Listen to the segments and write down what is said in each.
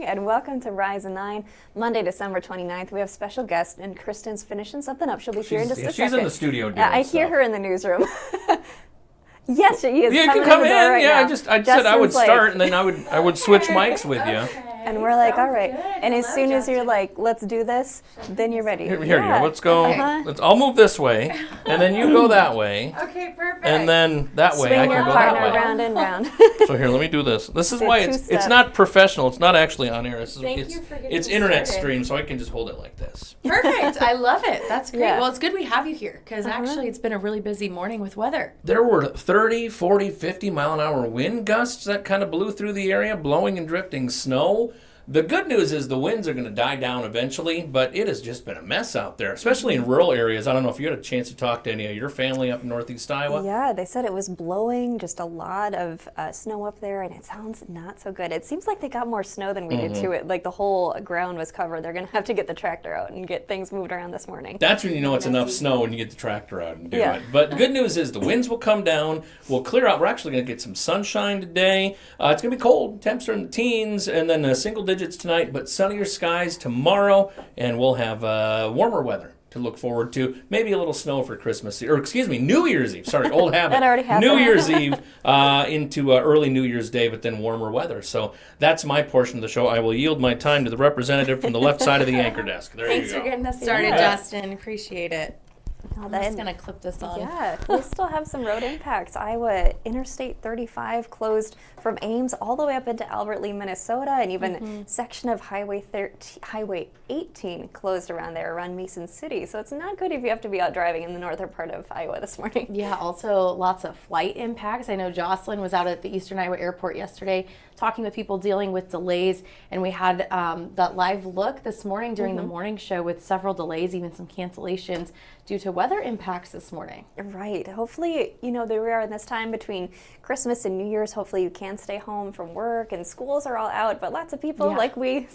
morning and welcome to Rise and 9, Monday, December 29th. We have special guest and Kristin's finishing something up. She'll be here in just a second. She's in the studio doing I hear her in the newsroom. Yes, she is. Yeah, you can come in. Right yeah, I said I would start and then I would switch mics with you. And we're like, all right. And as soon as you're like, let's do this, then you're ready. Here you go. Let's go. I'll move this way, and then you go that way. Okay, perfect. And then that way I can go that way. Round and round. So here, let me do this. This is why it's not professional. It's not actually on air. It's internet stream, so I can just hold it like this. Perfect. I love it. That's great. Yeah. Well, it's good we have you here because actually it's been a really busy morning with weather. There were 30, 40, 50 mile an hour wind gusts that kind of blew through the area, blowing and drifting snow. The good news is the winds are going to die down eventually, but it has just been a mess out there, especially in rural areas. I don't know if you had a chance to talk to any of your family up in northeast Iowa. Yeah, they said it was blowing just a lot of snow up there, and it sounds not so good. It seems like they got more snow than we did to it. Like the whole ground was covered. They're going to have to get the tractor out and get things moved around this morning. That's when you know it's enough snow when you get the tractor out and do it. But the good news is the winds will come down. We'll clear out. We're actually going to get some sunshine today. It's going to be cold. Temps are in the teens, and then single digits tonight, but sunnier skies tomorrow, and we'll have warmer weather to look forward to. Maybe a little snow for Christmas, or excuse me, New Year's Eve. Sorry, old habit. That already happened. New Year's Eve into early New Year's Day, but then warmer weather. So that's my portion of the show. I will yield my time to the representative from the left side of the anchor desk. There Thanks you go. for getting us started, Justin. Appreciate it. I'm just going to clip this on. Yeah, we still have some road impacts. Iowa Interstate 35 closed from Ames all the way up into Albert Lee, Minnesota, and even section of Highway 18 closed around there, around Mason City. So it's not good if you have to be out driving in the northern part of Iowa this morning. Yeah, also lots of flight impacts. I know Jocelyn was out at the Eastern Iowa Airport yesterday talking with people dealing with delays, and we had that live look this morning during the morning show with several delays, even some cancellations due to weather impacts this morning. Right. Hopefully, there we are in this time between Christmas and New Year's. Hopefully you can stay home from work and schools are all out, but lots of people like we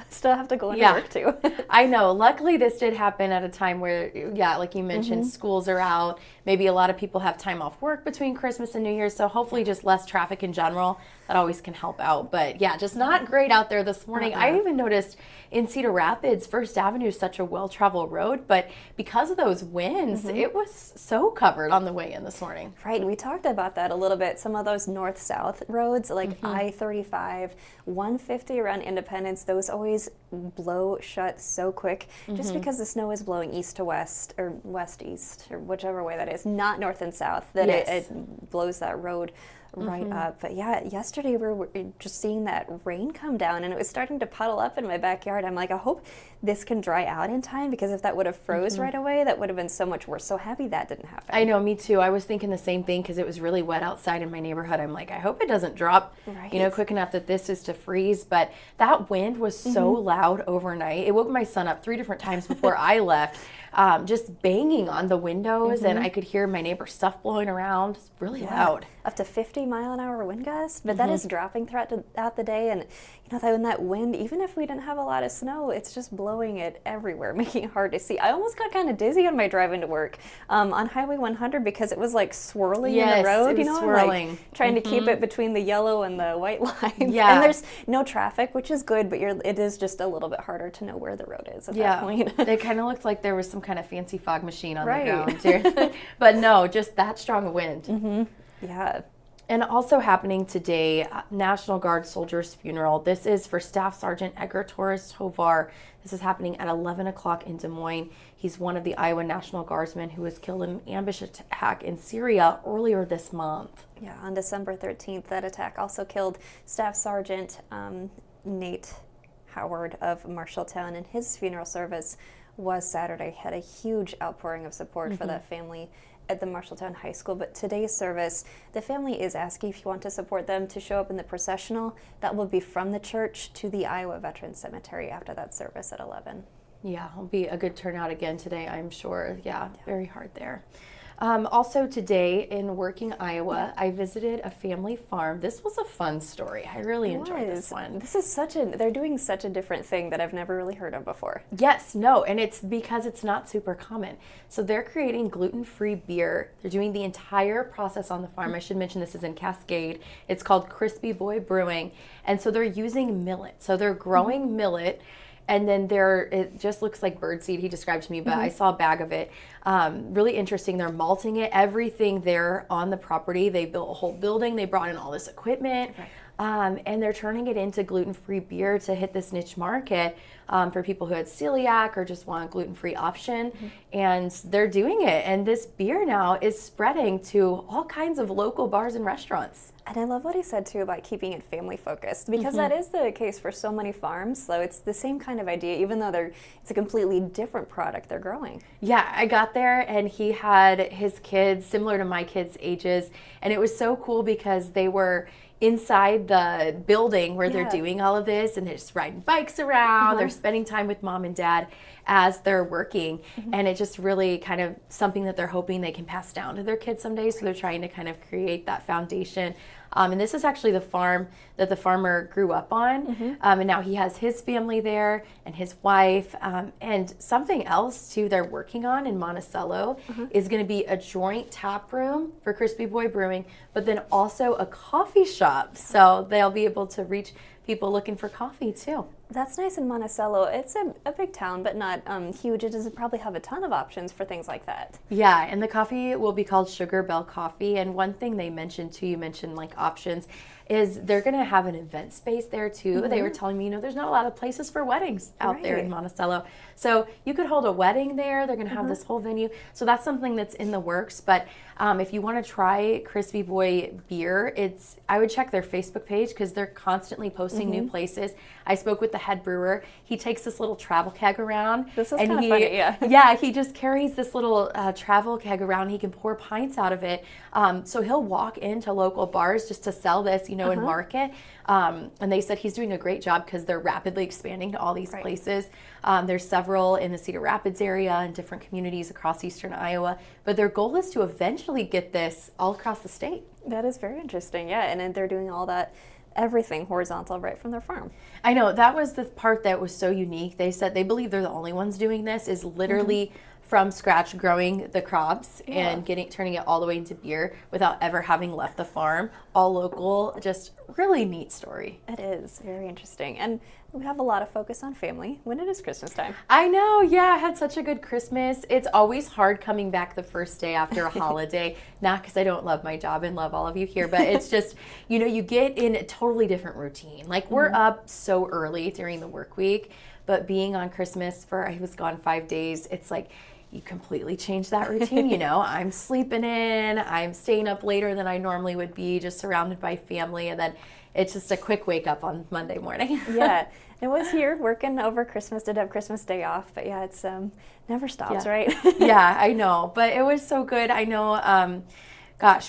still have to go into work too. I know. Luckily, this did happen at a time where, like you mentioned, schools are out. Maybe a lot of people have time off work between Christmas and New Year's, so hopefully just less traffic in general. That always can help out. But yeah, just not great out there this morning. I even noticed in Cedar Rapids, First Avenue is such a well-traveled road, but because of those winds, it was so covered on the way in this morning. Right. We talked about that a little bit. Some of those north-south roads, like I-35, 150 around Independence, those always blow shut so quick just because the snow is blowing east to west or west-east or whichever way that is, not north and south, that it blows that road right up. But yeah, yesterday we were just seeing that rain come down and it was starting to puddle up in my backyard. I'm like, I hope this can dry out in time, because if that would have froze right away, that would have been so much worse. So happy that didn't happen. I know, me too. I was thinking the same thing because it was really wet outside in my neighborhood. I'm like, I hope it doesn't drop, quick enough that this is to freeze. But that wind was so loud overnight. It woke my son up 3 different times before I left. Just banging on the windows, and I could hear my neighbor's stuff blowing around. It's really loud. Up to 50-mile-an-hour wind gusts, but that is dropping throughout the day. And when that wind, even if we didn't have a lot of snow, it's just blowing it everywhere, making it hard to see. I almost got kind of dizzy on my drive into work on Highway 100 because it is just swirling in the road. It was swirling. Like trying to keep it between the yellow and the white lines. Yeah. And there's no traffic, which is good, but it is just a little bit harder to know where the road is at that point. It kind of looked like there was some kind of fancy fog machine on the ground too. But no, just that strong a wind. Yeah. And also happening today, National Guard soldier's funeral. This is for Staff Sergeant Edgar Torres Tovar. This is happening at 11 o'clock in Des Moines. He's one of the Iowa National Guardsmen who was killed in an ambush attack in Syria earlier this month. Yeah, on December 13th, that attack also killed Staff Sergeant Nate Howard of Marshalltown, and his funeral service was Saturday. Had a huge outpouring of support for that family at the Marshalltown High School. But today's service, the family is asking if you want to support them to show up in the processional. That will be from the church to the Iowa Veterans Cemetery after that service at 11. Yeah, it'll be a good turnout again today, I'm sure. Yeah, very hard there. Also today in Working, Iowa, I visited a family farm. This was a fun story. I really enjoyed this one. This is they're doing such a different thing that I've never really heard of before. Yes, no, and it's because it's not super common. So they're creating gluten-free beer. They're doing the entire process on the farm. I should mention this is in Cascade. It's called Crispy Boy Brewing. And so they're using millet. So they're growing millet. And then it just looks like birdseed, he described to me, but I saw a bag of it. Really interesting. They're malting it, everything there on the property. They built a whole building. They brought in all this equipment. Right. And they're turning it into gluten-free beer to hit this niche market for people who had celiac or just want a gluten-free option. And they're doing it. And this beer now is spreading to all kinds of local bars and restaurants. And I love what he said too about keeping it family focused, because that is the case for so many farms. So it's the same kind of idea, even though it's a completely different product they're growing. Yeah, I got there and he had his kids similar to my kids' ages, and it was so cool because they were inside the building where they're doing all of this, and they're just riding bikes around. They're spending time with mom and dad as they're working, and it just really kind of something that they're hoping they can pass down to their kids someday. So they're trying to kind of create that foundation. And this is actually the farm that the farmer grew up on. And now he has his family there and his wife. And something else too they're working on in Monticello is going to be a joint tap room for Crispy Boy Brewing, but then also a coffee shop. So they'll be able to reach people looking for coffee too. That's nice in Monticello. It's a big town, but not huge. It doesn't probably have a ton of options for things like that. Yeah, and the coffee will be called Sugar Bell Coffee. And one thing they mentioned too, you mentioned like options, is they're going to have an event space there too. They were telling me, there's not a lot of places for weddings out there in Monticello. So you could hold a wedding there. They're going to have this whole venue. So that's something that's in the works. But if you want to try Crispy Boy beer, I would check their Facebook page because they're constantly posting new places. I spoke with the head brewer. He takes this little travel keg around. This is kind of funny, yeah. Yeah, he just carries this little travel keg around. He can pour pints out of it. So he'll walk into local bars just to sell this, and market. And they said he's doing a great job because they're rapidly expanding to all these places. There's several in the Cedar Rapids area and different communities across eastern Iowa. But their goal is to eventually get this all across the state. That is very interesting, yeah. And then they're doing all that, everything horizontal right from their farm. I know, that was the part that was so unique. They said they believe they're the only ones doing this, is literally from scratch growing the crops and turning it all the way into beer without ever having left the farm. All local, just really neat story. It is very interesting. And we have a lot of focus on family when it is Christmas time. I know, yeah, I had such a good Christmas. It's always hard coming back the first day after a holiday, not because I don't love my job and love all of you here, but it's just, you get in a totally different routine. Like we're up so early during the work week, but being on Christmas I was gone 5 days, it's like, you completely change that routine. I'm sleeping in, I'm staying up later than I normally would be, just surrounded by family, and then it's just a quick wake up on Monday morning. Yeah, it was here working over Christmas, did have Christmas Day off, but yeah, it's never stops, right? Yeah, I know, but it was so good. I know,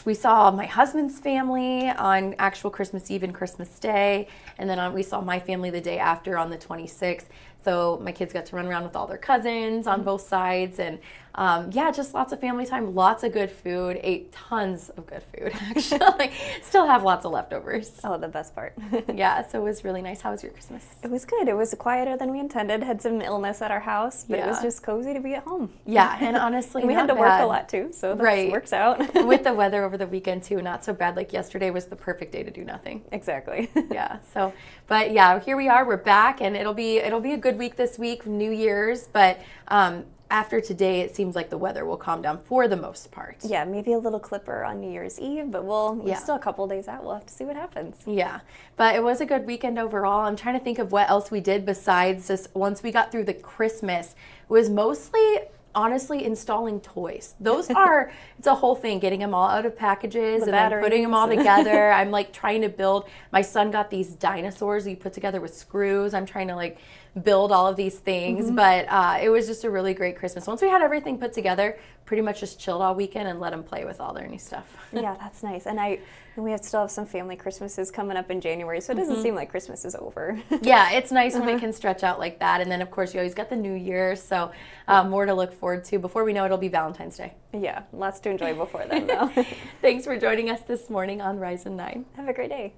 we saw my husband's family on actual Christmas Eve and Christmas Day, and then we saw my family the day after on the 26th. So my kids got to run around with all their cousins on both sides, and just lots of family time, lots of good food, ate tons of good food, actually. Still have lots of leftovers. Oh, the best part. Yeah, so it was really nice. How was your Christmas? It was good. It was quieter than we intended. Had some illness at our house, but it was just cozy to be at home. Yeah, and honestly, and we had to work a lot too, so that works out. With the weather over the weekend too, not so bad. Like yesterday was the perfect day to do nothing. Exactly. Yeah, so, but yeah, here we are, we're back, and it'll be a good week this week, New Year's, but after today, it seems like the weather will calm down for the most part. Yeah, maybe a little clipper on New Year's Eve, but we're still a couple days out. We'll have to see what happens. Yeah, but it was a good weekend overall. I'm trying to think of what else we did besides this. Once we got through the Christmas, it was mostly, honestly, installing toys. Those it's a whole thing, getting them all out of packages and then putting them all together. I'm like trying to build, my son got these dinosaurs that you put together with screws. I'm trying to build all of these things. But it was just a really great Christmas. Once we had everything put together, pretty much just chilled all weekend and let them play with all their new stuff. Yeah, that's nice. And we still have some family Christmases coming up in January, so it doesn't seem like Christmas is over. Yeah, it's nice when it can stretch out like that. And then, of course, you always got the New Year, so more to look forward to. Before we know it, it'll be Valentine's Day. Yeah, lots to enjoy before then, though. Thanks for joining us this morning on Rise and 9. Have a great day.